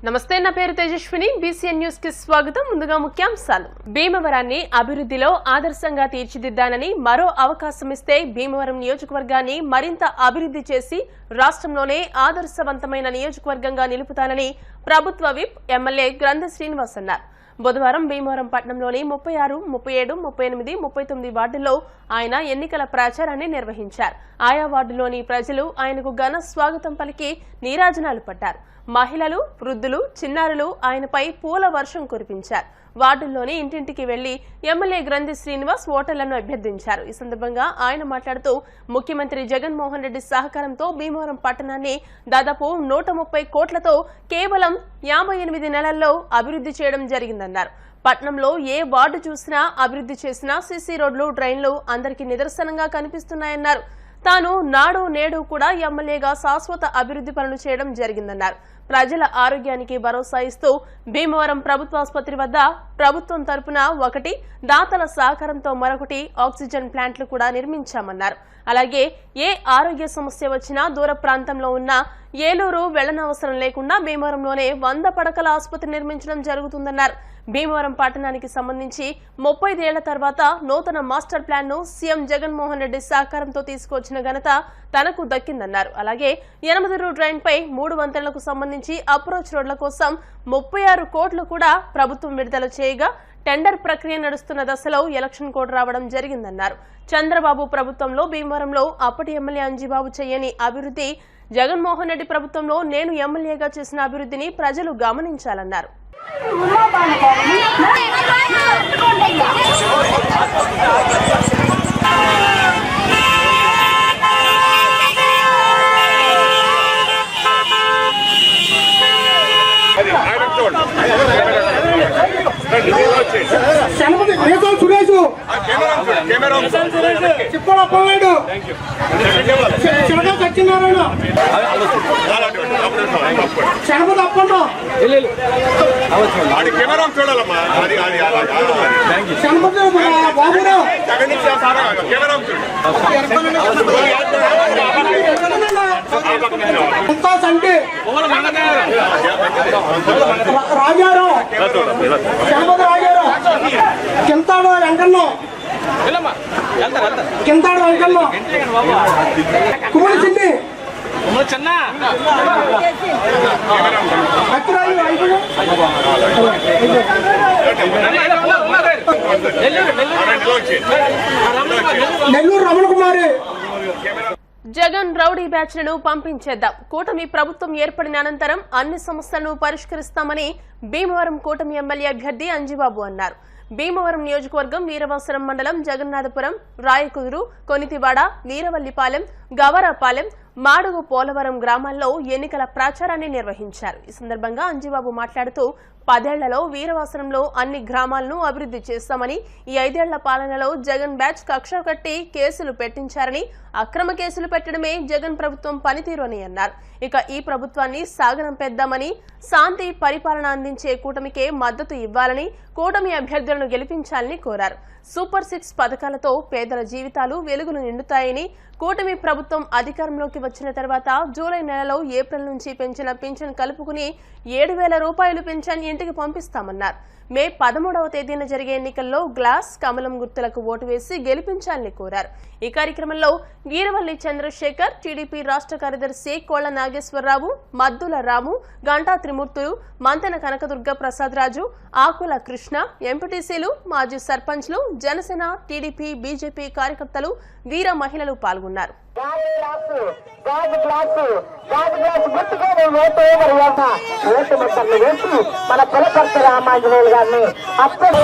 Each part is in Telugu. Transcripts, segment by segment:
నమస్తే, నా పేరు తేజస్విని. బీసీఎన్ న్యూస్ కి స్వాగతం. ముందుగా ముఖ్యాంశాలు. భీమవరాన్ని అభివృద్ధిలో ఆదర్శంగా తీర్చిదిద్దానని, మరో అవకాశం ఇస్తే భీమవరం నియోజకవర్గాన్ని మరింత అభివృద్ధి చేసి రాష్ట్రంలోనే ఆదర్శవంతమైన నియోజకవర్గంగా నిలుపుతానని ప్రభుత్వ విప్ ఎమ్మెల్యే గ్రంథ శ్రీనివాస్ అన్నారు. బుధవారం భీమవరం పట్టణంలోని 36, 37, 38, 39 వార్డుల్లో ఆయన ఎన్నికల ప్రచారాన్ని నిర్వహించారు. ఆయా వార్డులోని ప్రజలు ఆయనకు ఘన స్వాగతం పలికి నీరాజనాలు పట్టారు. మహిళలు, వృద్ధులు, చిన్నారులు ఆయనపై పూల వర్షం కురిపించారు. వార్డుల్లోని ఇంటింటికి వెళ్లి ఎమ్మెల్యే గ్రంథి శ్రీనివాస్ ఓటర్లను అభ్యర్థించారు. ఈ సందర్భంగా ఆయన మాట్లాడుతూ ముఖ్యమంత్రి జగన్మోహన్ రెడ్డి సహకారంతో భీమవరం పట్టణాన్ని దాదాపు 130 కోట్లతో కేవలం 58 నెలల్లో అభివృద్ధి చేయడం జరిగిందన్నారు. పట్టణంలో ఏ వార్డు చూసినా అభివృద్ధి చేసినా సీసీ రోడ్లు, డ్రైన్లు అందరికీ నిదర్శనంగా కనిపిస్తున్నాయన్నారు. తాను నాడు నేడు కూడా ఎమ్మెల్యేగా శాశ్వత అభివృద్ధి పనులు చేయడం జరిగిందన్నారు. ప్రజల ఆరోగ్యానికి భరోసా ఇస్తూ భీమవరం ప్రభుత్వాసుపత్రి వద్ద ప్రభుత్వం తరపున 1, దాతల సహకారంతో మరొకటి ఆక్సిజన్ ప్లాంట్లు కూడా నిర్మించామన్నారు. అలాగే ఏ ఆరోగ్య సమస్య వచ్చినా దూర ప్రాంతంలో ఉన్న ఏలూరు వెళ్లనవసరం లేకుండా భీమవరంలోనే 100 పడకల ఆసుపత్రి నిర్మించడం జరుగుతుందన్నారు. భీమవరం పట్టణానికి సంబంధించి 35 ఏళ్ల తర్వాత నూతన మాస్టర్ ప్లాన్ ను సీఎం జగన్మోహన్ రెడ్డి సహకారంతో తీసుకొచ్చిన ఘనత తనకు దక్కిందన్నారు. అలాగే 8 డ్రైన్ పై 3 వంతెనలకు సంబంధించి అప్రోచ్ రోడ్ల కోసం 36 కోట్లు కూడా ప్రభుత్వం విడుదల చేయగా టెండర్ ప్రక్రియ నడుస్తున్న దశలో ఎలక్షన్ కోడ్ రావడం జరిగిందన్నారు. చంద్రబాబు ప్రభుత్వంలో భీమవరంలో అప్పటి ఎమ్మెల్యే అంజిబాబు చేయని అభివృద్ధి, జగన్మోహన్ రెడ్డి ప్రభుత్వంలో నేను ఎమ్మెల్యేగా చేసిన అభివృద్ధిని ప్రజలు గమనించాలన్నారు. సురేష్ చిప్పల పల్లెడు చిలక సత్యనారాయణ శనపతి అప్పన్న శనపతి బాబురావు సంటి రాజారావు శనపతి రాజారావు కింతాడు వెంకన్నో కుమారి చిన్ని నెల్లూరు రమణ కుమారి. జగన్ రౌడీ బ్యాచ్ లను పంపించేద్దాం. కూటమి ప్రభుత్వం ఏర్పడిన అనంతరం అన్ని సమస్యలను పరిష్కరిస్తామని భీమవరం కూటమి ఎమ్మెల్యే అభ్యర్థి అంజిబాబు అన్నారు. భీమవరం నియోజకవర్గం వీరవాసరం మండలం జగన్నాథపురం, రాయకుదురు, కొనితివాడ, వీరవల్లిపాలెం, గవరపాలెం, మాడుగు, పోలవరం గ్రామాల్లో ఎన్నికల ప్రచారాన్ని నిర్వహించారు. ఈ సందర్భంగా అంజిబాబు మాట్లాడుతూ 10 ఏళ్లలో వీరవాసరంలో అన్ని గ్రామాలను అభివృద్ధి చేస్తామని, ఈ 5 ఏళ్ల పాలనలో జగన్ బ్యాచ్ కక్ష కట్టి కేసులు పెట్టించారని, అక్రమ కేసులు పెట్టడమే జగన్ ప్రభుత్వం పనితీరు అని అన్నారు. ఇక ఈ ప్రభుత్వాన్ని సాగనంపేద్దామని, శాంతి పరిపాలన అందించే కూటమికే మద్దతు ఇవ్వాలని, కూటమి అభ్యర్థులను గెలిపించాలని కోరారు. సూపర్ 6 పథకాలతో పేదల జీవితాలు వెలుగులు నిండుతాయని, కూటమి ప్రభుత్వం అధికారంలోకి వచ్చిన తర్వాత జూలై నెలలో ఏప్రిల్ నుంచి పెంచిన పింఛన్ కలుపుకుని 7,000 రూపాయలు పింఛన్ ఇంటికి పంపిస్తామన్నారు. మే 13వ తేదీన జరిగే ఎన్నికల్లో గ్లాస్, కమలం గుర్తులకు ఓటు వేసి గెలిపించాలని కోరారు. ఈ కార్యక్రమంలో వీరవల్లి చంద్రశేఖర్, టీడీపీ రాష్ట్ర కార్యదర్శి కోళ్ల నాగేశ్వరరావు, మద్దుల రాము, గంటా త్రిమూర్తులు, మంతెన కనకదుర్గ ప్రసాద్ రాజు, ఆకుల కృష్ణ, ఎంపీటీసీలు, మాజీ సర్పంచ్లు, జనసేన, టీడీపీ, బీజేపీ కార్యకర్తలు, వీర మహిళలు పాల్గొన్నారు. మన పులపర్తి రామాంజనేయులు గారిని అప్పుడు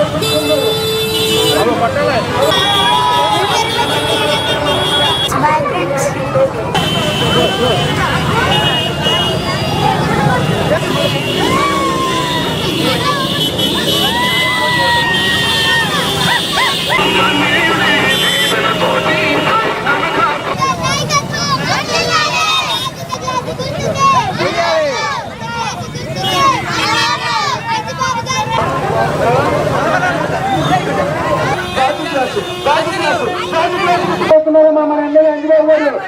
మన ఎమ్మెల్యే అంజిబాబు గారు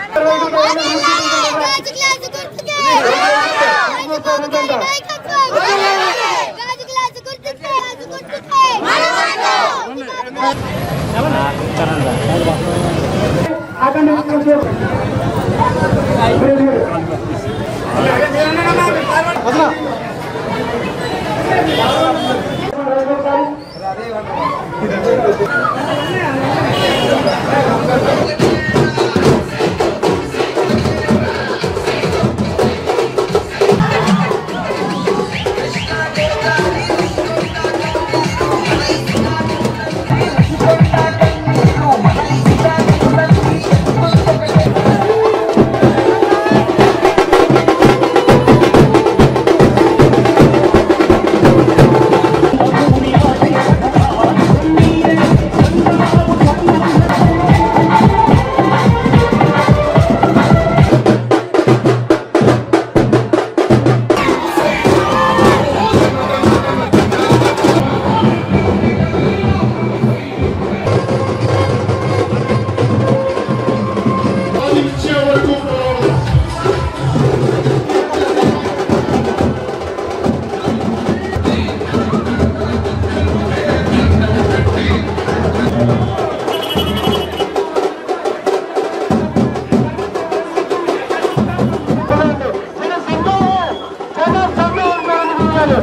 చేస్తున్నారు.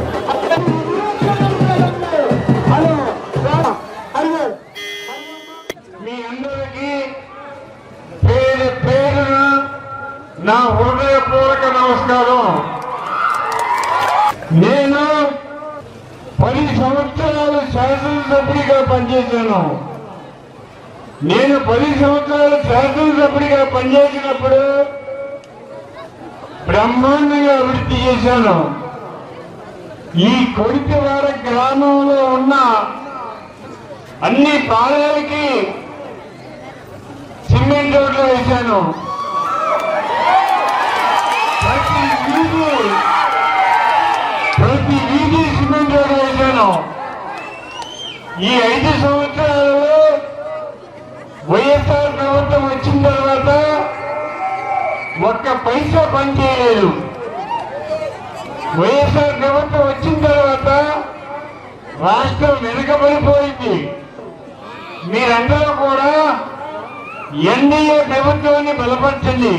హలో అడుగు. మీ అందరికీ పేరు పేరున నా హృదయపూర్వక నమస్కారం. నేను 10 సంవత్సరాలు శాసనసభ్యుడిగా పనిచేశాను. నేను 10 సంవత్సరాలు శాసనసభ్యుడిగా పనిచేసినప్పుడు బ్రహ్మాండంగా అభివృద్ధి చేశాను. ఈ కొడితివాడ గ్రామంలో ఉన్న అన్ని పాలనలకి సిమెంట్ రోడ్లు వేశాను. ప్రతి వీధి సిమెంట్ రోడ్డు వేశాను. ఈ 5 సంవత్సరాలలో వైఎస్ఆర్ ప్రభుత్వం వచ్చిన తర్వాత ఒక్క పైసా పని చేయలేదు. వైఎస్ఆర్ ప్రభుత్వం వచ్చిన తర్వాత రాష్ట్రం వెనుకబడిపోయింది. మీరందరూ కూడా ఎన్డీఏ ప్రభుత్వాన్ని బలపరచండి.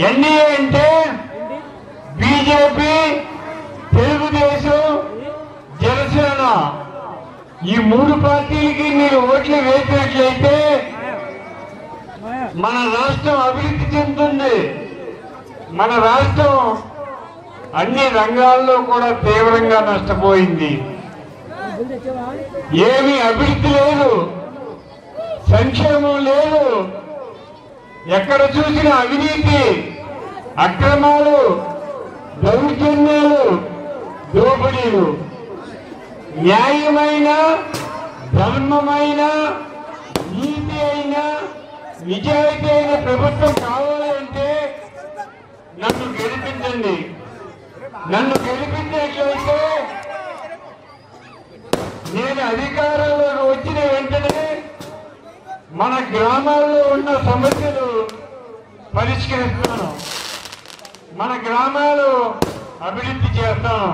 ఎన్డీఏ అంటే బీజేపీ, తెలుగుదేశం, జనసేన ఈ 3 పార్టీలకి మీరు ఓట్లు వేసినట్లయితే మన రాష్ట్రం అభివృద్ధి చెందుతుంది. మన రాష్ట్రం అన్ని రంగాల్లో కూడా తీవ్రంగా నష్టపోయింది. ఏమీ అభివృద్ధి లేదు, సంక్షేమం లేదు. ఎక్కడ చూసిన అవినీతి, అక్రమాలు, దౌర్జన్యాలు, దోపిడీలు. న్యాయమైన, ధర్మమైన, నీతి అయిన, నిజాయితీ అయిన ప్రభుత్వం కావాలి అంటే నన్ను గెలిపించండి. నన్ను గెలిపించినట్లయితే నేను అధికారంలోకి వచ్చిన వెంటనే మన గ్రామాల్లో ఉన్న సమస్యలు పరిష్కరిస్తాను. మన గ్రామాలు అభివృద్ధి చేస్తాను.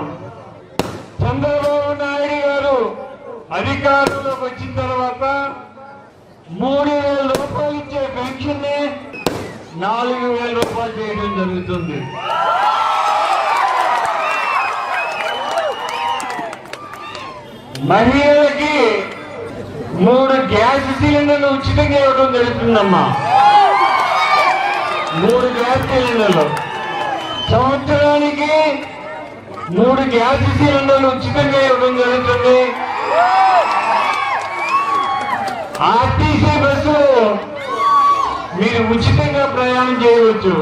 చంద్రబాబు నాయుడు గారు అధికారంలోకి వచ్చిన తర్వాత 3,000 రూపాయలు ఇచ్చే పెన్షన్ ని 4,000 రూపాయలు చేయడం జరుగుతుంది. మహిళలకి 3 గ్యాస్ సిలిండర్లు ఉచితంగా ఇవ్వడం జరుగుతుందమ్మా. 3 గ్యాస్ సిలిండర్లు సంవత్సరానికి 3 గ్యాస్ సిలిండర్లు ఉచితంగా ఇవ్వడం జరుగుతుంది. ఆర్టీసీ బస్సులు మీరు ఉచితంగా ప్రయాణం చేయవచ్చు.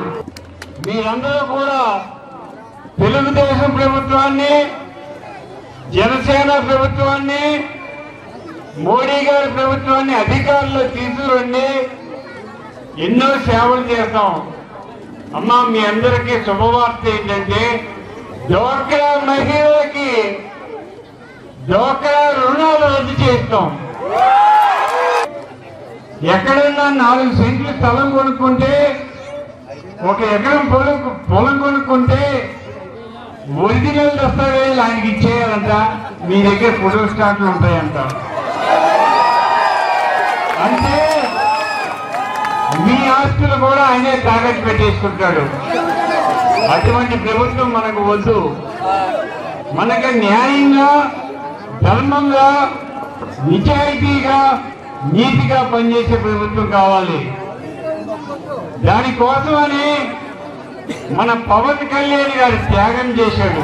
మీరందరూ కూడా తెలుగుదేశం ప్రభుత్వాన్ని, జనసేన ప్రభుత్వాన్ని, మోడీ గారి ప్రభుత్వాన్ని అధికారంలో తీసుకురండి. ఎన్నో సేవలు చేస్తాం. అమ్మా, మీ అందరికీ శుభవార్త ఏంటంటే డ్వాక్రా మహిళలకి డ్వాక్రా రుణాలు రద్దు చేస్తాం. ఎక్కడైనా 4 సెంట్లు స్థలం కొనుక్కుంటే, 1 ఎకరం పొలం కొనుక్కుంటే ఒరిజినల్ దస్తావేజులు ఆయనకి ఇచ్చేయాలంట. మీ దగ్గర ఫోటో స్టాట్లు ఉంటాయంట. అంటే మీ ఆస్తులు కూడా ఆయనే తాకట్టు పెట్టేసుకుంటాడు. అటువంటి ప్రభుత్వం మనకు వద్దు. మనకు న్యాయంగా, ధర్మంగా, నిజాయితీగా, నీతిగా పనిచేసే ప్రభుత్వం కావాలి. దానికోసమని మన పవన్ కళ్యాణ్ గారు త్యాగం చేశాడు.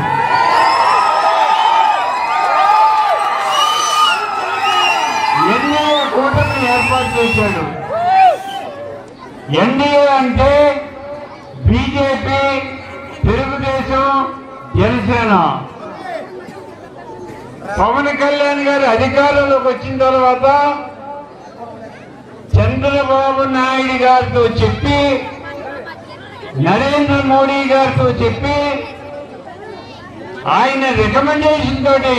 ఎన్డీఏ కూటమిని ఏర్పాటు చేశాడు. ఎన్డీఏ అంటే బీజేపీ, తెలుగుదేశం, జనసేన. పవన్ కళ్యాణ్ గారు అధికారంలోకి వచ్చిన తర్వాత చంద్రబాబు నాయుడు గారితో చెప్పి, నరేంద్ర మోడీ గారితో చెప్పి, ఆయన రికమెండేషన్ తోటి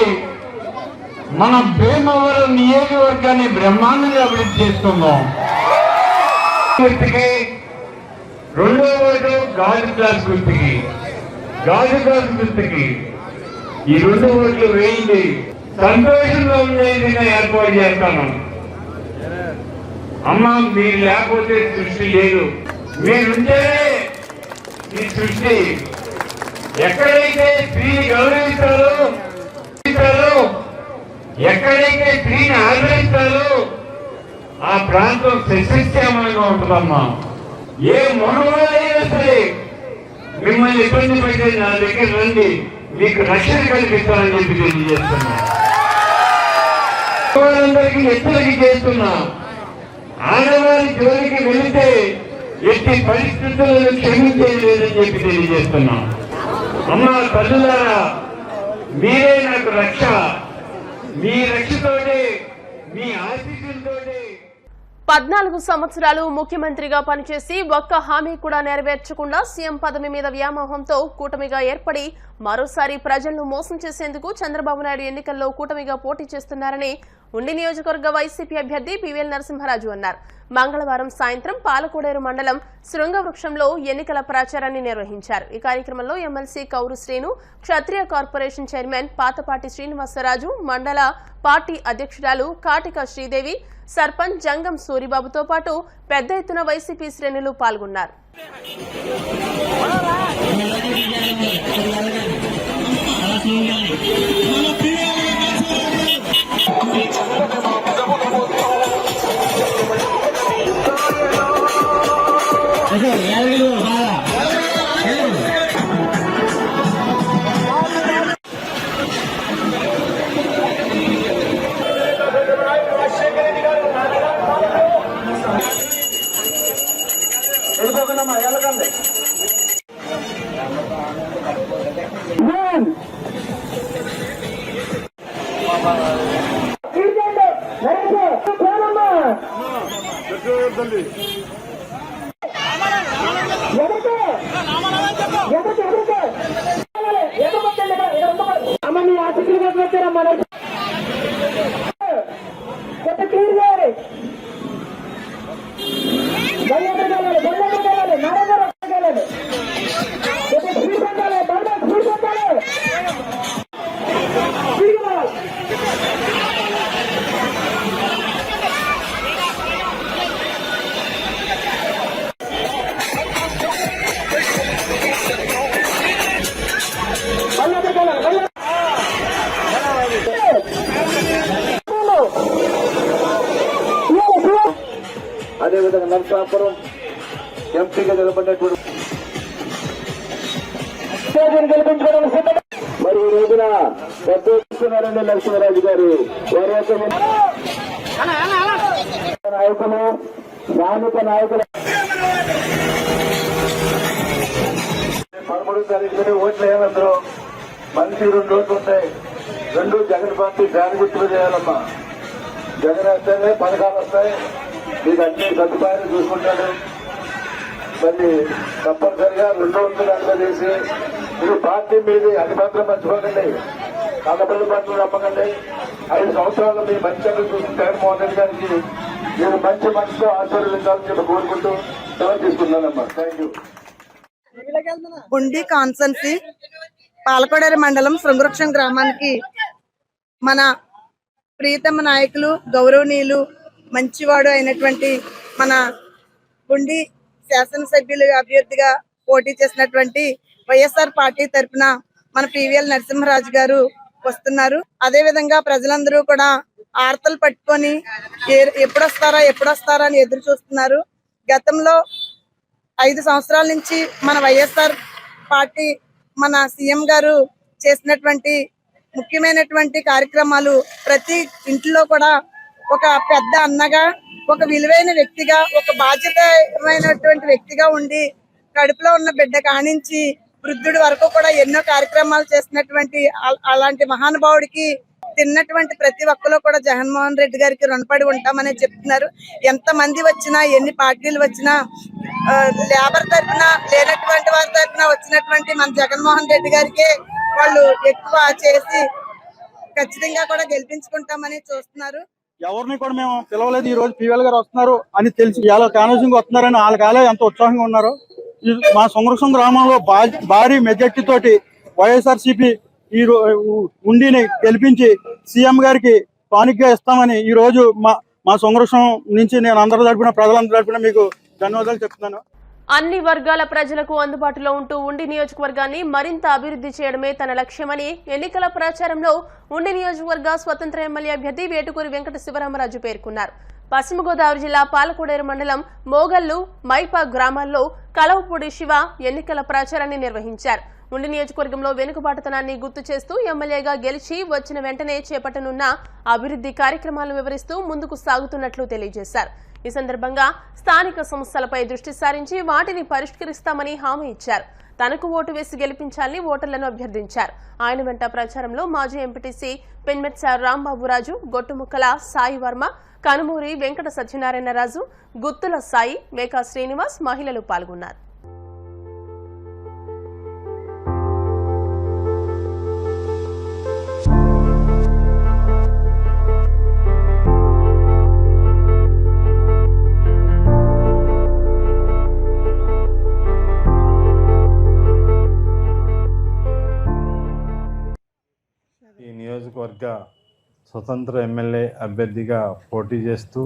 మన భీమవరం నియోజకవర్గాన్ని బ్రహ్మాండంగా అభివృద్ధి చేస్తున్నాం. గుర్తుకి 2వ ఓటు గాజు గ్లాస్ గుర్తుకి, గాజు గ్లాస్ గుర్తుకి ఈ 2 ఓట్లు వేయింది. సంతోషంగా ఉండేదిగా ఏర్పాటు చేస్తాను. అమ్మ, మీరు లేకపోతే సృష్టి లేదు. మీరుంటేనే ఈ సృష్టి. ఎక్కడైతే స్త్రీని గౌరవిస్తారో, ఎక్కడైతే స్త్రీని ఆదరిస్తారో ఆ ప్రాంతం సస్యశ్యామలంగా ఉంటుందమ్మా. ఏ మనువాళ్ళైనా సరే మిమ్మల్ని ఇబ్బంది పెడితే నా దగ్గర రండి, మీకు రక్షణ కల్పిస్తానని చెప్పి తెలియజేస్తున్నా. ఆడవాళ్ళందరికీ హెచ్చరిక చేస్తున్నా, ఆడవారి జోలికి వెళితే ఎట్టి పరిస్థితులను క్షమించేది లేదని చెప్పి తెలియజేస్తున్నా. అమ్మా తల్లులారా, మీరే నాకు రక్ష. మీ రక్షతోటే, మీ ఆశీస్సులతోటే 14 సంవత్సరాలు ముఖ్యమంత్రిగా పనిచేసి ఒక్క హామీ కూడా నెరవేర్చకుండా సీఎం పదవి మీద వ్యామోహంతో కూటమిగా ఏర్పడి మరోసారి ప్రజలను మోసం చేసేందుకు చంద్రబాబు నాయుడు ఎన్నికల్లో కూటమిగా పోటీ చేస్తున్నారని ఉండి నియోజకవర్గ వైసీపీ అభ్యర్థి పివిఎల్ నరసింహరాజు అన్నారు. మంగళవారం సాయంత్రం పాలకోడేరు మండలం శృంగవృక్షంలో ఎన్నికల ప్రచారాన్ని నిర్వహించారు. ఈ కార్యక్రమంలో ఎమ్మెల్సీ కౌరు శ్రీను, క్షత్రియ కార్పొరేషన్ చైర్మన్ పాతపాటి శ్రీనివాసరాజు, మండల పార్టీ అధ్యక్షురాలు కాటిక శ్రీదేవి, సర్పంచ్ జంగం సూరిబాబుతో పాటు పెద్ద ఎత్తున వైసీపీ శ్రేణులు పాల్గొన్నారు. అదేవిధంగా నరసాపురం ఎంపీగా నిలబడినటువంటి మరి ఈ రోజున పెద్దనారాయణ లక్ష్మీరాజు గారు వారి యొక్క నాయకులు, స్థానిక నాయకులు 13వ తారీఖుని ఓట్లు వేయాలందరూ. మనిషి 2 రోజులు ఉంటాయి. 2 జగన్ పార్టీ ఫ్యాన్ గుర్తులు చేయాలమ్మా. జగన్ వస్తేనే పథకాలు వస్తాయి, మీకు అన్ని సదుపాయాలు చూసుకుంటాడు. మరి తప్పనిసరిగా 2 వంతులు అందజేసి మీరు పార్టీ మీది అది మాత్రం మర్చిపోకండి. కన్నపల్లి మాత్రం నమ్మకండి. 5 సంవత్సరాలు మీ మంచిగా చూసిన జగన్మోహన్ రెడ్డి గారికి మీరు మంచి మనసుతో ఆశీర్వదించాలని చెప్పి కోరుకుంటూ సెలవు తీసుకున్నానమ్మా. Thank you. ఉండి కాన్సెన్సీ పాలకోడేరు మండలం శృంగవృక్షం గ్రామానికి మన ప్రియతమ నాయకులు, గౌరవనీయులు, మంచివాడు అయినటువంటి మన ఉండి శాసనసభ్యులు అభ్యర్థిగా పోటీ చేసినటువంటి వైఎస్ఆర్ పార్టీ తరఫున మన పివిఎల్ నరసింహరాజు గారు వస్తున్నారు. అదే విధంగా ప్రజలందరూ కూడా ఆర్తలు పట్టుకొని ఎప్పుడొస్తారా అని ఎదురు చూస్తున్నారు. గతంలో 5 సంవత్సరాల నుంచి మన వైఎస్ఆర్ పార్టీ మన సీఎం గారు చేసినటువంటి ముఖ్యమైనటువంటి కార్యక్రమాలు ప్రతి ఇంట్లో కూడా ఒక పెద్ద అన్నగా, ఒక విలువైన వ్యక్తిగా, ఒక బాధ్యతమైనటువంటి వ్యక్తిగా ఉండి కడుపులో ఉన్న బిడ్డ కానించి వృద్ధుడి వరకు కూడా ఎన్నో కార్యక్రమాలు చేసినటువంటి అలాంటి మహానుభావుడికి తిన్నటువంటి ప్రతి ఒక్కరు కూడా జగన్మోహన్ రెడ్డి గారికి రుణపడి ఉంటామని చెప్తున్నారు. ఎంత మంది వచ్చినా, ఎన్ని పార్టీలు వచ్చినా, లేబర్ తరఫున లేనటువంటి వారి తరఫున వచ్చినటువంటి మన జగన్మోహన్ రెడ్డి గారికి వాళ్ళు ఎక్కువ చేసి ఖచ్చితంగా కూడా గెలిపించుకుంటామని చూస్తున్నారు. ఎవరిని కూడా మేము పిలవలేదు. ఈ రోజు పివిఎల్ గారు వస్తున్నారు అని తెలిసి ఇలా కాన్వెన్సింగ్ వస్తున్నారని వాళ్ళకాలే ఎంత ఉత్సాహంగా ఉన్నారు. మా శృంగవృక్షం గ్రామంలో భారీ మెజార్టీ తోటి వైఎస్ఆర్సీపీ ఈ ఉండిని గెలిపించి సీఎం గారికి టానిక్గా ఇస్తామని ఈ రోజు మా శృంగవృక్షం నుంచి నేను అందరి తరపున, ప్రజలందరి తరపున మీకు ధన్యవాదాలు చెప్తున్నాను. అన్ని వర్గాల ప్రజలకు అందుబాటులో ఉంటూ ఉండి నియోజకవర్గాన్ని మరింత అభివృద్ధి చేయడమే తన లక్ష్యమని ఎన్నికల ప్రచారంలో ఉండి నియోజకవర్గ స్వతంత్ర ఎమ్మెల్యే అభ్యర్థి వేటుకూరి వెంకట శివరామరాజు పేర్కొన్నారు. పశ్చిమ గోదావరి జిల్లా పాలకోడేరు మండలం మోగల్లు మైపా గ్రామాల్లో కలవపూడి శివ ఎన్నికల ప్రచారాన్ని నిర్వహించారు. ఉండి నియోజకవర్గంలో వెనుకబాటుతనాన్ని గుర్తు చేస్తూ ఎమ్మెల్యేగా గెలిచి వచ్చిన వెంటనే చేపట్టనున్న అభివృద్ధి కార్యక్రమాలను వివరిస్తూ ముందుకు సాగుతున్నట్లు తెలియజేశారు. ఈ సందర్భంగా స్థానిక సమస్యలపై దృష్టి సారించి వాటిని పరిష్కరిస్తామని హామీ ఇచ్చారు. తనకు ఓటు వేసి గెలిపించాలని ఓటర్లను అభ్యర్థించారు. ఆయన వెంట ప్రచారంలో మాజీ ఎంపీటీసీ పెన్మెట్స రాంబాబురాజు, గొట్టుముక్కల సాయి వర్మ, కనుమూరి వెంకట సత్యనారాయణరాజు, గుత్తుల సాయి, మేకా శ్రీనివాస్ మహిళలు పాల్గొన్నారు. ఈ నియోజకవర్గ స్వతంత్ర ఎమ్మెల్యే అభ్యర్థిగా పోటీ చేస్తూ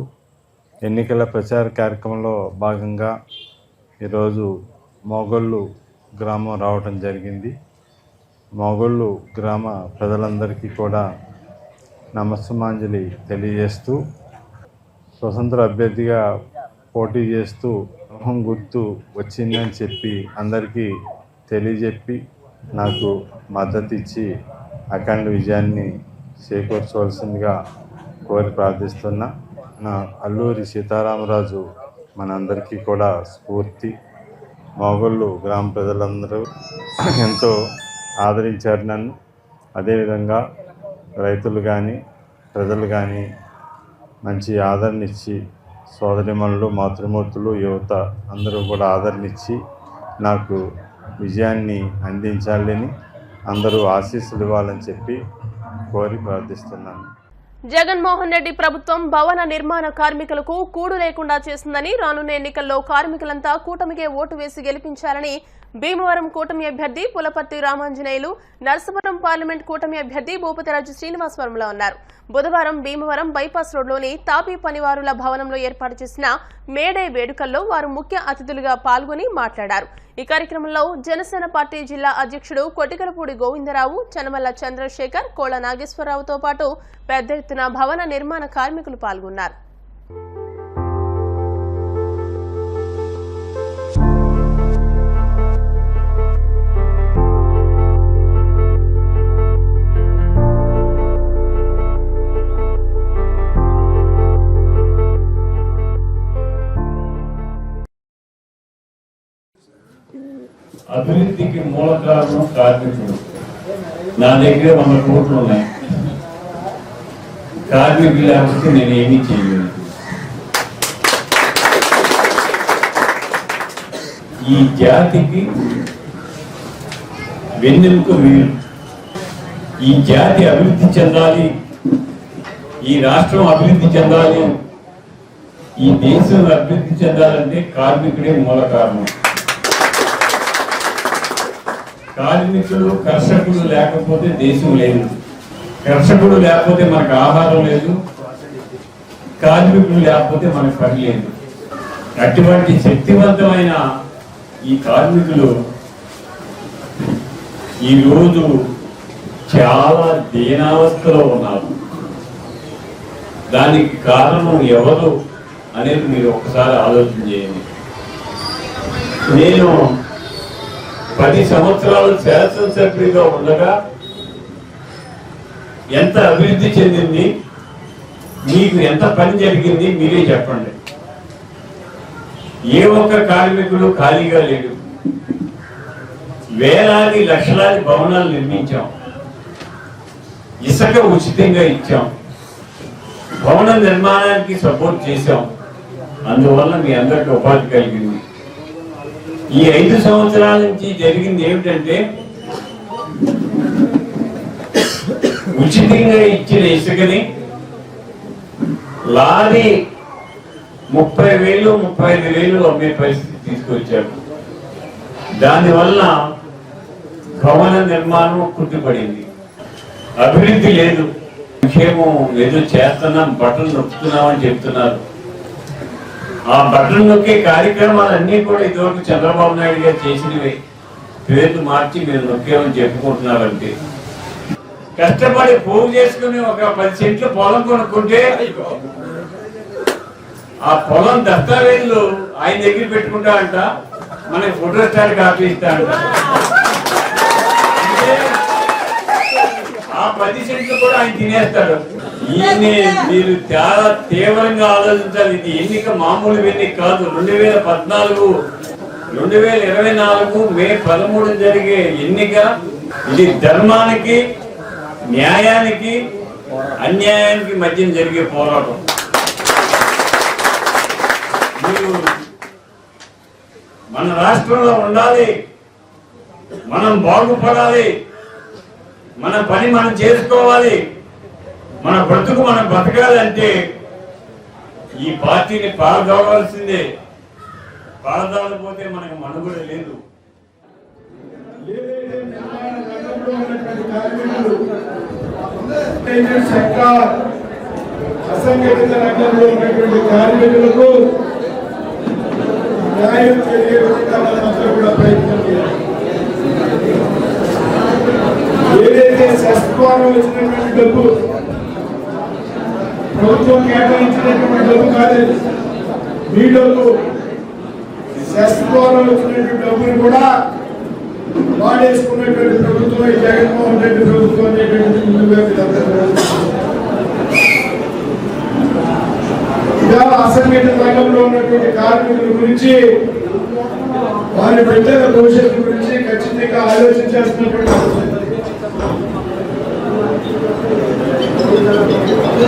ఎన్నికల ప్రచార కార్యక్రమంలో భాగంగా ఈరోజు మోగొల్లు గ్రామం రావడం జరిగింది. మోగొల్లు గ్రామ ప్రజలందరికీ కూడా నమస్సుమాంజలి తెలియజేస్తూ స్వతంత్ర అభ్యర్థిగా పోటీ చేస్తూ మొహం గుర్తు వచ్చిందని చెప్పి అందరికీ తెలియజెప్పి నాకు మద్దతు ఇచ్చి అఖండ విజయాన్ని చేకూర్చవలసిందిగా కోరి ప్రార్థిస్తున్నా. నా అల్లూరి సీతారామరాజు మనందరికీ కూడా స్ఫూర్తి. మోగొల్లు గ్రామ ప్రజలందరూ ఎంతో ఆదరించారు నన్ను. అదేవిధంగా రైతులు కానీ ప్రజలు కానీ మంచి ఆదరణ ఇచ్చి, సోదరిమణులు, మాతృమూర్తులు, యువత అందరూ కూడా ఆదరణ ఇచ్చి నాకు విజయాన్ని అందించాలని, అందరూ ఆశీస్సులు ఇవ్వాలని చెప్పి కోరి ప్రార్థిస్తున్నాను. జగన్మోహన్ రెడ్డి ప్రభుత్వం భవన నిర్మాణ కార్మికులకు కూడు లేకుండా చేసిందని, రానున్న ఎన్నికల్లో కార్మికులంతా కూటమికే ఓటు వేసి గెలిపించాలని భీమవరం కూటమి అభ్యర్థి పులపర్తి రామాంజనేయులు, నర్సాపురం పార్లమెంట్ కూటమి అభ్యర్థి భూపతిరాజు శ్రీనివాస్ వర్మల ఉన్నారు. బుధవారం భీమవరం బైపాస్ రోడ్లోని తాపీ పనివారుల భవనంలో ఏర్పాటు చేసిన మేడే వేడుకల్లో వారు ముఖ్య అతిథులుగా పాల్గొని మాట్లాడారు. ఈ కార్యక్రమంలో జనసేన పార్టీ జిల్లా అధ్యక్షుడు కొటికలపూడి గోవిందరావు, చనమల్ల చంద్రశేఖర్, కోళ్ల నాగేశ్వరరావుతో పాటు పెద్ద ఎత్తున భవన నిర్మాణ కార్మికులు పాల్గొన్నారు. అభివృద్ధికి మూల కారణం కార్మికుడు. నా దగ్గర 100 కోట్లు ఉన్నాయి. కార్మికులు లేకపోతే నేను ఏమీ చేయలేను. ఈ జాతికి వెన్నెముక వీరు. ఈ జాతి అభివృద్ధి చెందాలి, ఈ రాష్ట్రం అభివృద్ధి చెందాలి, ఈ దేశం అభివృద్ధి చెందాలంటే కార్మికుడే మూల కారణం. కార్మికులు, కర్షకులు లేకపోతే దేశం లేదు. కర్షకుడు లేకపోతే మనకు ఆహారం లేదు, కార్మికులు లేకపోతే మనకు పని లేదు. అటువంటి శక్తివంతమైన ఈ కార్మికులు ఈరోజు చాలా దీనావస్థలో ఉన్నారు. దానికి కారణం ఎవరు అనేది మీరు ఒక్కసారి ఆలోచన చేయండి. నేను 10 సంవత్సరాలు శాసనసభ్యుడిగా ఉండగా ఎంత అభివృద్ధి చెందింది, మీకు ఎంత పని జరిగింది మీరే చెప్పండి. ఏ ఒక్క కార్మికుడు ఖాళీగా లేడు. వేలాది లక్షలాది భవనాలు నిర్మించాం, ఇసుక ఉచితంగా ఇచ్చాం, భవన నిర్మాణానికి సపోర్ట్ చేశాం. అందువల్ల మీ అందరికీ ఉపాధి కలిగింది. ఈ 5 సంవత్సరాల నుంచి జరిగింది ఏమిటంటే, ఉచితంగా ఇచ్చిన ఇసుకని లారీ 30,000, 35,000 అమ్మే పరిస్థితి తీసుకొచ్చారు. దానివల్ల భవన నిర్మాణం కుంటుపడింది. అభివృద్ధి లేదు. సంక్షేమం ఏదో చేస్తున్నాం, బట్టలు నొక్కుతున్నామని చెప్తున్నారు. ఆ బట్టలు నొక్కే కార్యక్రమాలన్నీ కూడా ఇదివరకు చంద్రబాబు నాయుడు గారు చేసినవి పేర్లు మార్చి మీరు నొక్కేమని చెప్పుకుంటున్నారంటే, కష్టపడి పోగు చేసుకుని ఒక 10 సెంట్లు పొలం కొనుక్కుంటే ఆ పొలం దస్తావేజులు ఆయన దగ్గర పెట్టుకుంటా అంట, మనకి ఫోటో స్టార్ కాపీ ఇస్తా అంట. ఆ 10 సెంట్లు కూడా ఆయన తినేస్తాడు. ఈయన్ని మీరు చాలా తీవ్రంగా ఆలోచించాలి. ఇది ఎన్నిక మామూలు ఎన్నిక కాదు. 2024 మే 13 జరిగే ఎన్నిక. ఇది ధర్మానికి, న్యాయానికి, అన్యాయానికి మధ్య జరిగే పోరాటం. మీరు మన రాష్ట్రంలో ఉండాలి, మనం బాగుపడాలి, మన పని మనం చేసుకోవాలి, మన బ్రతుకు మనం బతకాలంటే ఈ పార్టీని పారదోగాల్సిందే. పారదోలకపోతే మనకు మనుగడ లేదు. అసంఘటిత రంగంలో ఉన్నటువంటి కార్మికులకు న్యాయం జరిగే విధంగా మనమంతా కూడా ప్రయత్నం చేయాలి. ఏదైతే సెస్ ద్వారా వచ్చినటువంటి డబ్బు ప్రభుత్వం కేటాయించినటువంటి డబ్బు కాదు, మీ డబ్బు. సెస్ ద్వారా వచ్చినటువంటి డబ్బుని కూడా వాడేసుకున్నటువంటి ప్రభుత్వం ఈ జగన్మోహన్ రెడ్డి ప్రభుత్వం అనేటువంటి ముందుగా ఇలా అసంఘటిత రంగంలో ఉన్నటువంటి కార్మికుల గురించి, వారి బిడ్డల భవిష్యత్తు గురించి ఖచ్చితంగా ఆలోచించాల్సినటువంటి అవసరం.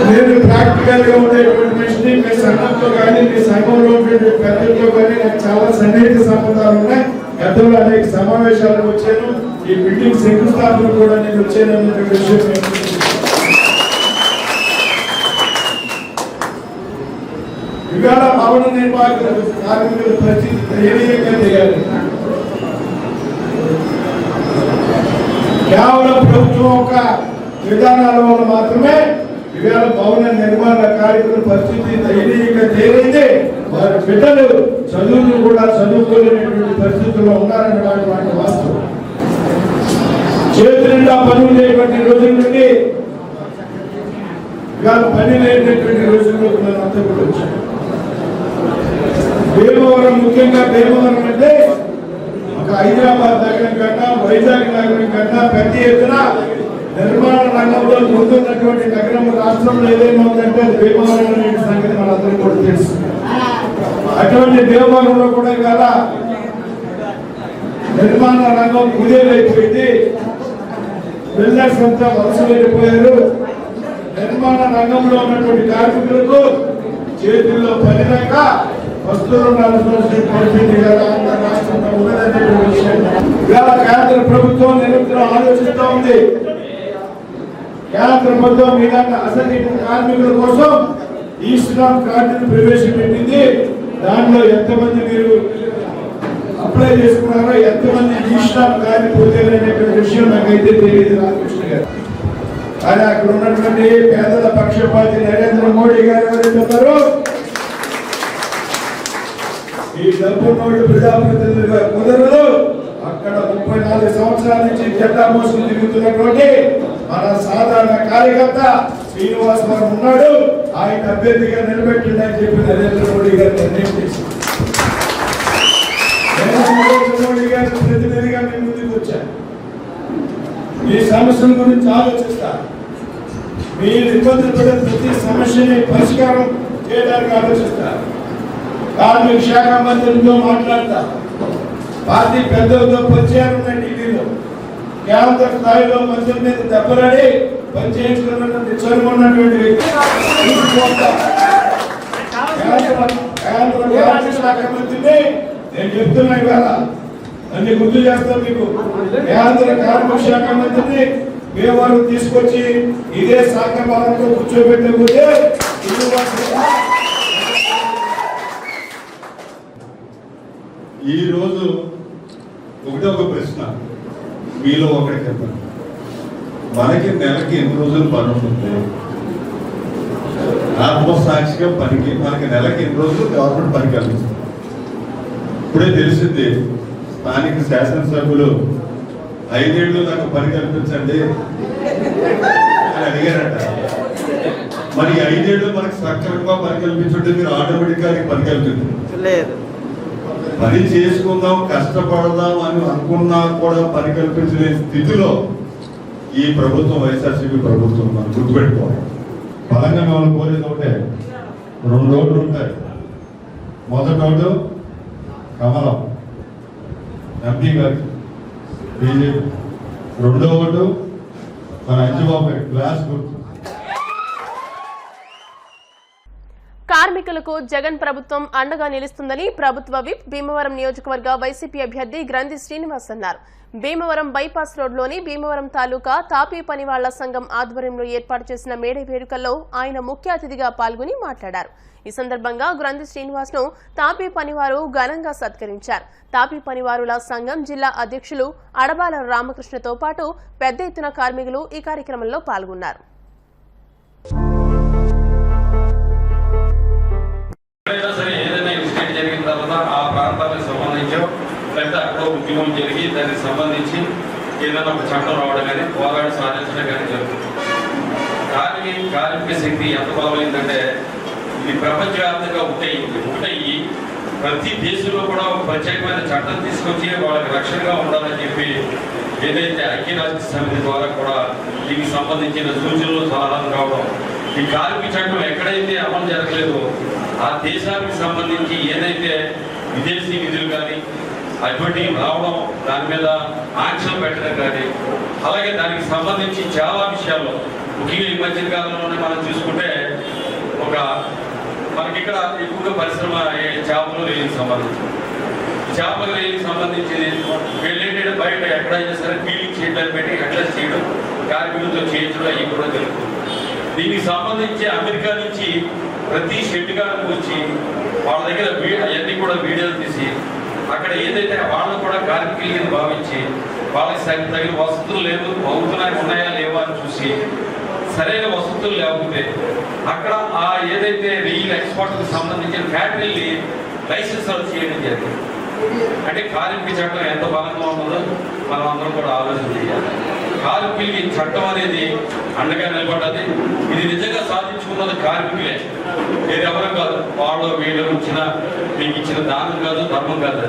నేను ప్రాక్టికల్ గా ఉండేటువంటి మనిషిని, మీ సంఘంతో కానీ మీ సంఘంలో ఉండేటువంటి పెద్దలతో కానీ నాకు చాలా సన్నిహిత సంబంధాలు ఉన్నాయి. గతంలో అనేక సమావేశాలకు వచ్చాను. ఈ బిల్డింగ్ శంకుస్థాపన కూడా నేను వచ్చాను అన్నటువంటి విషయం. ఇవాళ భవన నిర్మాణాల కార్మికుల పరిస్థితి దయనీయంగా చేయాలి. కేవలం ప్రభుత్వం ఒక విధానాల వల్ల మాత్రమే ఇవాళ భవన నిర్మాణ కార్మికుల పరిస్థితి దయనీయంగా చేరైతే వారి బిడ్డలు చదువులు కూడా చదువుకోలేనటువంటి పరిస్థితుల్లో ఉన్నారన్నటువంటి వాస్తవం. చేతి నిండా పనులు లేనటువంటి రోజుల నుండి ఇవాళ పని లేనటువంటి రోజుల్లోకి మనం అంతా కూడా వచ్చాం. భీమవరం, ముఖ్యంగా భీమవరం అంటే ఒక హైదరాబాద్ నగరం కన్నా, వైజాగ్ నగరం కన్నా పెద్ద ఎత్తున నిర్మాణ రంగంలో ముందున్నటువంటి నగరం రాష్ట్రంలో ఏదైనా ఉందంటే అది భీమవరం అనే సంగతి మనందరికీ కూడా తెలుసు. అటువంటి భీమవరంలో కూడా ఇవాళ నిర్మాణ రంగం కుదేలైపోయింది. బిల్డర్స్ అంతా వలస వెళ్ళిపోయారు. నిర్మాణ రంగంలో ఉన్నటువంటి కార్మికులకు చేతుల్లో పని లేక వస్తువులు నడపాల్సిన పరిస్థితి ఆంధ్ర రాష్ట్రంలో ఉన్నదనేటువంటి విషయం ఇవాళ కేంద్ర ప్రభుత్వం నిరంతరం ఆలోచిస్తూ ఉంది. కేంద్ర ప్రభుత్వం ఇలాంటి అసంఘటిత కార్మికుల కోసం ఈ శ్రామ్ కార్డును ప్రవేశపెట్టింది. దాంట్లో ఎంతమంది మీరు అప్లై చేసుకున్నారో, ఎంతమంది ఈ శ్రామ్ కార్డు పొందారనేటువంటి విషయం నాకైతే తెలియదు రామకృష్ణ గారు. కానీ అక్కడ ఉన్నటువంటి పేదల పక్షపాతి నరేంద్ర మోడీ గారు ఎవరైతే ఉన్నారో, ఈ డబ్బు నోటు ప్రజాప్రతినిధులుగా కుదరదు. అక్కడ 34 సంవత్సరాల నుంచి జెండా మోసులు తిరుగుతున్నటువంటి మన సాధారణ కార్యకర్త శ్రీనివాస్ గారు ఉన్నాడు. ఆయన అభ్యర్థిగా నిలబెట్టింది అని చెప్పి నరేంద్ర మోడీ గారు నిర్ణయం చేశారు. నరేంద్ర మోడీ గారి ప్రతినిధిగా మేము ముందుకు వచ్చాను. ఈ సమస్యల గురించి ఆలోచిస్తా, మీరు ఇబ్బందులు పడే ప్రతి సమస్యని పరిష్కారం చేయడానికి ఆలోచిస్తా. కార్మిక శాఖ మంత్రులతో మాట్లాడతా, పార్టీ పెద్దలతో పరిచయాలు ఉన్నాయి ఢిల్లీలో. కేంద్ర స్థాయిలో మంత్రుల మీద దెబ్బలాడి పనిచేయించుకున్నటువంటి చదువుకున్నటువంటి వ్యక్తి కేంద్ర శాఖ మంత్రిని నేను చెప్తున్నా. ఇవాళ అన్ని గుర్తు చేస్తాం మీకు. కేంద్ర కార్మిక శాఖ మంత్రిని మేము తీసుకొచ్చి ఇదే శాఖ భవనంలో కూర్చోబెట్టకపోతే ఈ రోజు ఒకటే ఒక ప్రశ్న మీలో ఒకటి చెప్పండి, మనకి నెలకి ఎన్ని రోజులు పని ఉంటుంది? ఆత్మసాక్షిగా మనకి నెలకి 8 రోజులు గవర్నమెంట్ పని కల్పిస్తుంది. ఇప్పుడే తెలిసింది స్థానిక శాసనసభ్యులు 5 ఏళ్ళు నాకు పని కల్పించండి అని అడిగారట. మరి 5 ఏళ్ళు మనకు సక్రమంగా పని కల్పించుంటే మీరు ఆటోమేటిక్గా పని కల్పించలేదు. పని చేసుకుందాం కష్టపడదాం అని అనుకున్నా కూడా పని కల్పించలేని స్థితిలో ఈ ప్రభుత్వం వైఎస్ఆర్సీపీ ప్రభుత్వం మనం గుర్తుపెట్టుకోవాలి. బలంగా మనం కోరేది ఒకటే, 2 ఓట్లు ఉంటాయి. మొదటి ఓటు కమలం ఎంపీ గారి బీజేపీ, 2వ ఓటు మన అంజుబాబు గ్లాస్ గుర్తు. కార్మికులకు జగన్ ప్రభుత్వం అండగా నిలుస్తుందని ప్రభుత్వ విప్ భీమవరం నియోజకవర్గ వైసీపీ అభ్యర్థి గ్రంథి శ్రీనివాస్ అన్నారు. భీమవరం బైపాస్ రోడ్లోని భీమవరం తాలూకా తాపీ పనివాళ్ల సంఘం ఆధ్వర్యంలో ఏర్పాటు చేసిన మేడే వేడుకల్లో ఆయన ముఖ్య అతిథిగా పాల్గొని మాట్లాడారు. ఈ సందర్భంగా గ్రంథి శ్రీనివాస్ ను తాపీ పనివారు ఘనంగా సత్కరించారు. తాపీ పనివారుల సంఘం జిల్లా అధ్యక్షులు అడబాల రామకృష్ణతో పాటు పెద్ద ఎత్తున కార్మికులు ఈ కార్యక్రమంలో పాల్గొన్నారు. ఆ ప్రాంతానికి సంబంధించి లేదా అక్కడ ఉద్యమం జరిగి దానికి సంబంధించి ఏదైనా ఒక చట్టం రావడం కానీ పోరాడి సాధించడం కానీ జరుగుతుంది. కార్మిక శక్తి ఎంత బలమైందంటే ఇది ప్రపంచవ్యాప్తంగా ఒకటయ్యి ప్రతి దేశంలో కూడా ఒక ప్రత్యేకమైన చట్టం తీసుకొచ్చి వాళ్ళకి రక్షణగా ఉండాలని చెప్పి ఏదైతే ఐక్యరాజ్య సమితి ద్వారా కూడా దీనికి సంబంధించిన సూచనలు సలహాలు రావడం, ఈ కార్మిక చట్టం ఎక్కడైతే అమలు జరగలేదో ఆ దేశానికి సంబంధించి ఏదైతే విదేశీ నిధులు కానీ అటువంటివి రావడం, దాని మీద ఆంక్షలు పెట్టడం కానీ, అలాగే దానికి సంబంధించి చాలా విషయాల్లో ముఖ్యంగా ఈ మధ్య కాలంలోనే మనం చూసుకుంటే మనకి ఇక్కడ ఎక్కువగా పరిశ్రమ చేపల రేయికి సంబంధించి చేపల రేయికి సంబంధించి వీళ్ళేంటంటే బయట ఎక్కడైనా సరే ఫీలింగ్ చేయడానికి పెట్టి అడ్రస్ చేయడం, కార్మికులతో చేయించడం అవి కూడా జరుగుతుంది. దీనికి సంబంధించి అమెరికా నుంచి ప్రతి షెడ్ గారికి వచ్చి వాళ్ళ దగ్గర అవన్నీ కూడా వీడియోలు తీసి అక్కడ ఏదైతే వాళ్ళు కూడా కార్మికులు భావించి వాళ్ళకి తగిన వసతులు లేదు ఉన్నాయా లేవా అని చూసి సరైన వసతులు లేకపోతే అక్కడ ఆ ఏదైతే రియల్ ఎక్స్పోర్ట్కి సంబంధించిన ఫ్యాక్టరీని లైసెన్స్ చేయడం జరిగింది. అంటే కార్మిక చట్టం ఎంత బలంగా ఉన్నదో మనం అందరం కూడా ఆలోచన చేయాలి. కార్మికులకి చట్టం అనేది అండగా నిలబడ్డది. ఇది నిజంగా సాధించుకున్నది కార్మికులే, ఇది ఎవరు కాదు. వాళ్ళు వీళ్ళు మీకు ఇచ్చిన దానం కాదు, ధర్మం కాదు.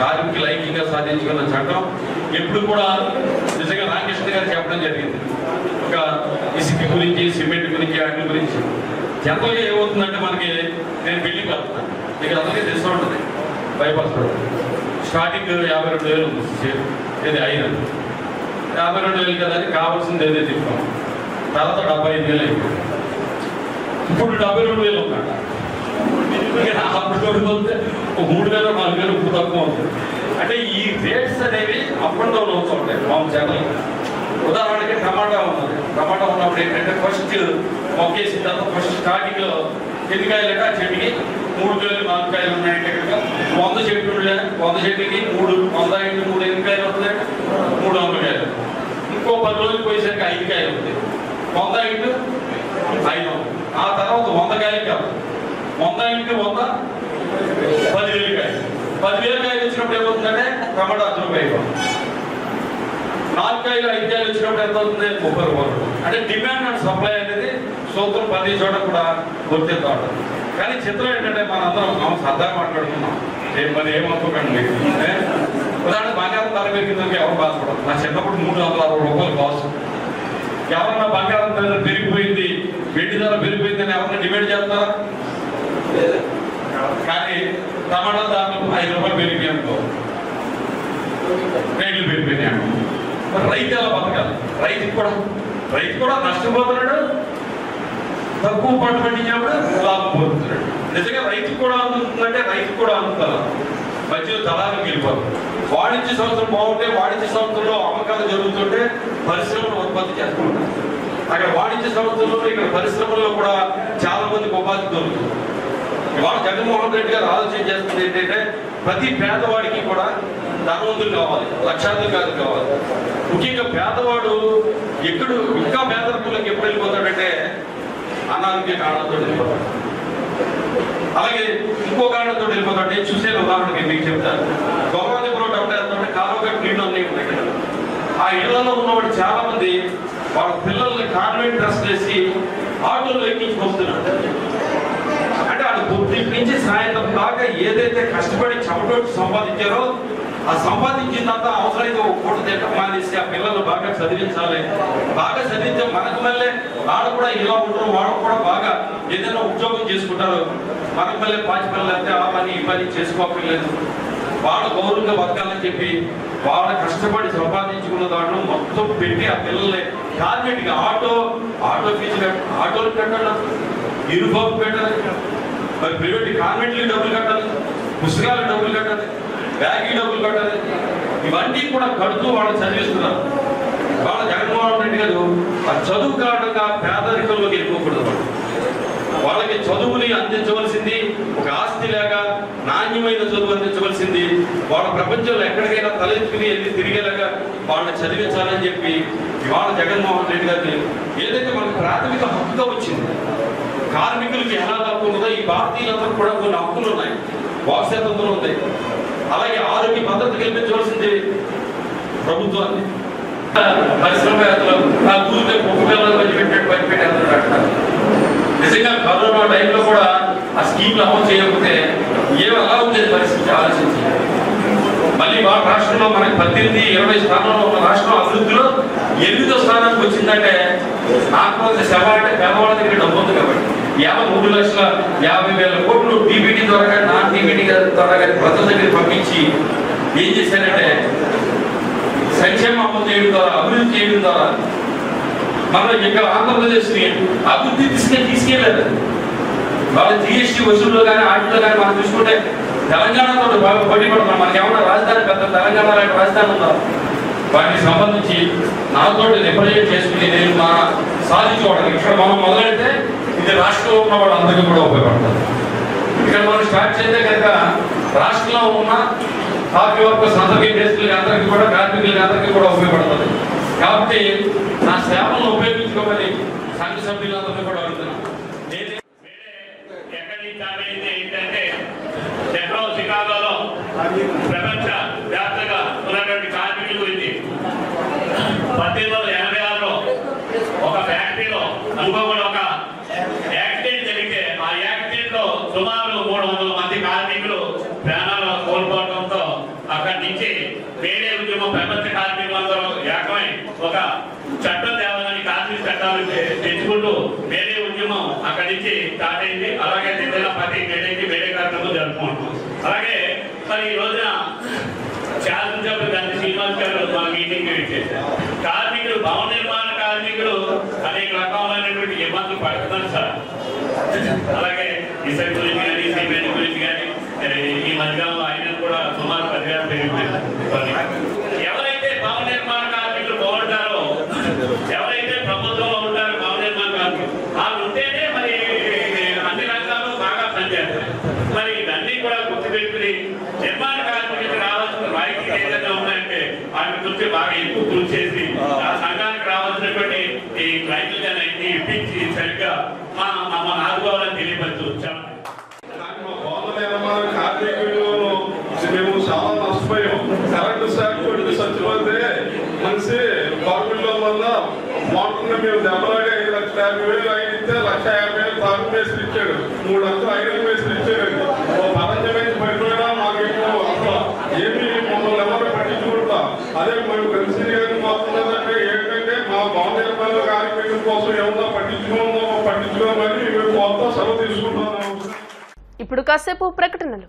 కార్మికులు ఐక్యంగా సాధించుకున్న చట్టం ఎప్పుడు కూడా నిజంగా రామకృష్ణ గారు చెప్పడం జరిగింది. ఒక ఇసుక గురించి, సిమెంట్ గురించి, వాటి గురించి జనరల్గా ఏమవుతుందంటే మనకి నేను బిల్డింగ్ కలుపుతాను, మీకు అందరికీ తెలుస్తూ ఉంటుంది. బైపాస్ రోడ్ స్టార్టింగ్ 52,000 ఏది అయినది 52,000 కదా, అది కావాల్సింది ఏదైతే తిప్పాం. తర్వాత 75,000 అయిపోయింది. ఇప్పుడు 72,000 ఉందంట. అప్పుడు పోతే 3,000 4,000 ఇప్పుడు తక్కువ అవుతుంది. అంటే ఈ రేట్స్ అనేవి అప్ అండ్ డౌన్ అవుతూ ఉంటాయి మామూలు జనరల్. ఉదాహరణకి టమాటా ఉన్నది. టమాటా ఉన్నప్పుడు ఏంటంటే ఫస్ట్ మొక్కేసిన తర్వాత ఫస్ట్ స్టార్టింగ్లో ఎన్ని కాయలట చెట్టుకి 3 కాయలు 4 కాయలు ఉన్నాయంటే కనుక 100 చెట్లు 100 చెట్లకి 100 ఇంటూ 3 ఎన్ని కాయలు అవుతున్నాయి? 300 కాయలు. ఇంకో 10 రోజులు పోయేసరికి 5 కాయలు అవుతాయి. 100 ఇంటూ 500. ఆ తర్వాత 100 కాయలు కాదు, 100 ఇంటూ 100 10,000 కాయలు. 10,000 కాయలు వచ్చినప్పుడు ఏమవుతుందంటే టమాటా 10 రూపాయలు. 4 కాయలు 5 కాయలు వచ్చినప్పుడు ఎంత అవుతుంది? 30 రూపాయలు. అంటే డిమాండ్ అండ్ సప్లై అనేది సూత్రం ప్రతి చోట కూడా గుర్తిస్తూ ఉంటుంది. కానీ చిత్రం ఏంటంటే మనందరం సరదాగా మాట్లాడుతున్నాం, మరి ఏమనుకోకండి మీకు. ఉదాహరణ బంగారం ధర పెరిగిందని ఎవరు బాధపడదు. నా చిన్నప్పుడు 360 రూపాయలు కావచ్చు. ఎవరన్నా బంగారం ధర పెరిగిపోయింది, వెండి ధర పెరిగిపోయిందని ఎవరన్నా డిమాండ్ చేస్తారా? కానీ టమాటా ధరలు 5 రూపాయలు పెరిగినాయి అనుకో, రేట్లు పెరిగిపోయినాయి. మరి రైతు ఎలా బతకాలి? రైతు కూడా నష్టపోతున్నాడు, తక్కువ పంట పండించినప్పుడు లాభం పొందుతున్నాడు. నిజంగా రైతు కూడా అందుతుందంటే రైతు కూడా అందుతారు, మధ్యలో దళాలకు వెళ్ళిపోతారు. వాణిజ్య సంస్థలు బాగుంటే వాణిజ్య సంస్థల్లో అమ్మకాలు జరుగుతుంటే పరిశ్రమలు ఉత్పత్తి చేసుకుంటారు. అక్కడ వాణిజ్య సంస్థల్లో ఇక్కడ పరిశ్రమల్లో కూడా చాలా మందికి ఉపాధి దొరుకుతుంది. ఇవాళ జగన్మోహన్ రెడ్డి గారు ఆలోచన చేస్తుంది ఏంటంటే ప్రతి పేదవాడికి కూడా ధనవంతులు కావాలి, లక్షాధికారులు కావాలి. ముఖ్యంగా పేదవాడు ఇంకా పేదరికంలోకి ఎప్పుడు వెళ్ళిపోతాడంటే అనారోగ్య కారణంతో వెళ్ళిపోతాడు. అలాగే ఇంకో కారణంతో వెళ్ళిపోతాడు. నేను చూసే ఉదాహరణకి మీకు చెప్తాను. గవర్నమెంట్ వెళ్తుంటే కాలువగా నీళ్ళు అన్నీ ఉన్నాయి కదా. ఆ ఇళ్లలో ఉన్నవాడు చాలా మంది వాళ్ళ పిల్లల్ని కాన్వెంట్ డ్రెస్ వేసి ఆటోలో ఎక్కించుకొస్తున్నాడు. అంటే వాళ్ళు పొద్దుటి నుంచి సాయంత్రం దాకా ఏదైతే కష్టపడి చెమటోటి సంపాదించారో ఆ సంపాదించిందంతా అవసరమైతే ఒక పూట తింటం మానేసి ఆ పిల్లలు బాగా చదివించాలి. బాగా చదివించే మనకు మళ్ళీ వాళ్ళు కూడా ఇలా ఉంటారు, వాళ్ళు కూడా బాగా ఏదైనా ఉద్యోగం చేసుకుంటారు. మనకు మళ్ళీ పాచి పిల్లలు అయితే ఆ పని ఈ పని చేసుకోవట్లేదు. వాళ్ళు గౌరవంగా బతకాలని చెప్పి వాళ్ళ కష్టపడి సంపాదించుకున్న దాంట్లో మొత్తం పెట్టి ఆ పిల్లల్ని కార్మికుడికి ఆటో ఫీజు ఆటోలు కట్టాలి, యూనిఫామ్ పెట్టాలి, మరి ప్రైవేట్ కాన్వెంట్లకి డబ్బులు కట్టాలి, పుస్తకాలకు డబ్బులు కట్టాలి, బ్యాగ్కి డబ్బులు కట్టాలి. ఇవన్నీ కూడా కడుతూ వాళ్ళు చదివిస్తున్నారు. వాళ్ళ జగన్మోహన్ రెడ్డి గారు ఆ చదువు కారణంగా పేదరికంలోకి వెళ్ళిపోకూడదు. వాళ్ళకి చదువుని అందించవలసింది ఒక ఆస్తి లేక నాణ్యమైన చదువు అందించవలసింది. వాళ్ళ ప్రపంచంలో ఎక్కడికైనా తలెత్తుకుని వెళ్ళి తిరిగేలాగా వాళ్ళని చదివించాలని చెప్పి ఇవాళ జగన్మోహన్ రెడ్డి గారిని ఏదైతే మనకు ప్రాథమిక హక్కుగా వచ్చింది, కార్మికులకి ఎలా హక్కు ఉన్నదో ఈ భారతీయులందరూ కూడా కొన్ని హక్కులు ఉన్నాయి, వాక్ స్వాతంత్రం ఉంది. అలాగే ఆరోగ్య భద్రత కల్పించవలసింది ప్రభుత్వాన్ని. పరిశ్రమవేత్తలు ఆ కూలితే ముప్పై వేల పెట్టారు. నిజంగా కరోనా టైంలో కూడా ఆ స్కీమ్లు అమలు చేయకపోతే ఎలా ఉండేది పరిస్థితి ఆలోచించి. మళ్ళీ వాళ్ళ రాష్ట్రంలో మనకి 18-20 స్థానంలో ఉన్న రాష్ట్రం అభివృద్ధిలో 8వ స్థానానికి వచ్చిందంటే నాకు అంటే పేదవాళ్ళ దగ్గర డబ్బు ఉంది కాబట్టి 53,50,000 కోట్లు డీబీటీ ద్వారా కానీ నాన్ డీబీటీ ద్వారా కానీ ప్రజల దగ్గర పంపించి ఏం చేశారంటే సంక్షేమ అమలు చేయడం ద్వారా, అభివృద్ధి చేయడం ద్వారా మనం ఇక్కడ ఆంధ్రప్రదేశ్ని అభివృద్ధి తీసుకెళ్ళారు. వాళ్ళ జిఎస్టీ వసూల్లో కానీ వాటిలో కానీ మనం చూసుకుంటే తెలంగాణతో బాగా పోటీ పడుతున్నాం. మనకి ఏమన్నా రాజధాని పెద్ద తెలంగాణ లాంటి రాజధాని ఉందా? వాటికి సంబంధించి నాతో రిప్రజెంట్ చేసుకుని నేను మా సాధించుకోవడం ఇక్కడ మనం మొదలెడితే ఇది రాష్ట్రంలో ఉన్న వాళ్ళందరికీ కూడా ఉపయోగపడుతుంది. ఇక్కడ మనం స్టార్ట్ చేస్తే కనుక రాష్ట్రంలో ఉన్న కాఫీ వర్కర్స్ అందరికీ, దేశాలకి అందరికీ కూడా, కార్మికులకి అందరికీ కూడా ఉపయోగపడుతుంది. కాబట్టి నా సేవలను ఉపయోగించుకోమని సంఘ సభ్యులందరినీ కూడా అడుగుతున్నాను. ఏంటంటే చికాగోలో ప్రపంచ వ్యాప్తంగా ఉన్నటువంటి కార్మికుల గురించి 1886లో ఒక ఫ్యాక్టరీలో అనుకోకుండా ఒక యాక్సిడెంట్ జరిగితే ఆ యాక్సిడెంట్ లో సుమారు 300 మంది కార్మికులు ప్రాణాలు కోల్పోవడంతో అక్కడి నుంచి వేరే ఉద్యమం ప్రపంచ కార్మికులందరూ ఏకమై ఒక చట్టం తేవాలని కార్మిక చట్టాలు తెచ్చుకుంటూ వేరే ఉద్యమం అక్కడి నుంచి స్టార్ట్ అయింది. అలాగే ప్రతి వేరే వేరే కార్యక్రమం జరుపుకుంటాం. అలాగే మరి ఈ రోజున శాసనసభ్యులు గాంధీ శ్రీనివాస్ గారు మా మీటింగ్ చేశారు. కార్మికులు, భవన నిర్మాణ కార్మికులు అనేక రకాలైనటువంటి ఇబ్బందులు పడుతున్నారు సార్. అలాగే ఇసుక గురించి కానీ, సిమెంట్ గురించి కానీ ఈ మధ్యకాలంలో ఆయన కూడా సుమారు 10,000 పెరిగిపోయింది. ఎవరైతే భవన నిర్మాణ కార్మికులు బాగుంటారో, ఎవరైతే ప్రభుత్వంలో ఉంటారో భవన నిర్మాణ కార్మికులు వాళ్ళు ఉంటేనే మరి అన్ని రంగాలు బాగా పనిచేస్తారు. మరి ఇవన్నీ కూడా గుర్తుపెట్టుకుని నిర్మాణ కార్మికులకు రావాల్సిన వారికి ఏదైనా ఉన్నాయంటే వాటి గురించి బాగా ఎక్కువ కృషి చేసి ఆ సంఘానికి రావాల్సినటువంటి ఈ రైతులు కానీ ఇప్పించి సరిగ్గా మమ్మల్ని ఆదుకోవాలని తెలియపరుచు. కార్మికులు మేము చాలా నష్టపోయాం. కరెంటు శాఖ సచివతే మనిషి గవర్నమెంట్ వల్ల మోటార్ని మేము దెబ్బలాగా 5,50,000 ఆయన ఇస్తే 1,50,000 తాను మేస్త్రి ఇచ్చాడు. 300 ఐరన్ మేస్త్రి ఇచ్చాడండి. పరంజమైన పడిపోయినా మాకు అసలు ఏమి మమ్మల్ని ఎవరు పట్టించుకుంటా. అదే మేము కలిసి మాట్లాడాలంటే ఏంటంటే మా భవన నిర్మాణ కార్మికుల కోసం ఏమన్నా పట్టించుకోమని మేము కొత్త సెలవు తీసుకుంటున్నాము. ఇప్పుడు కాసేపు ప్రకటనలు.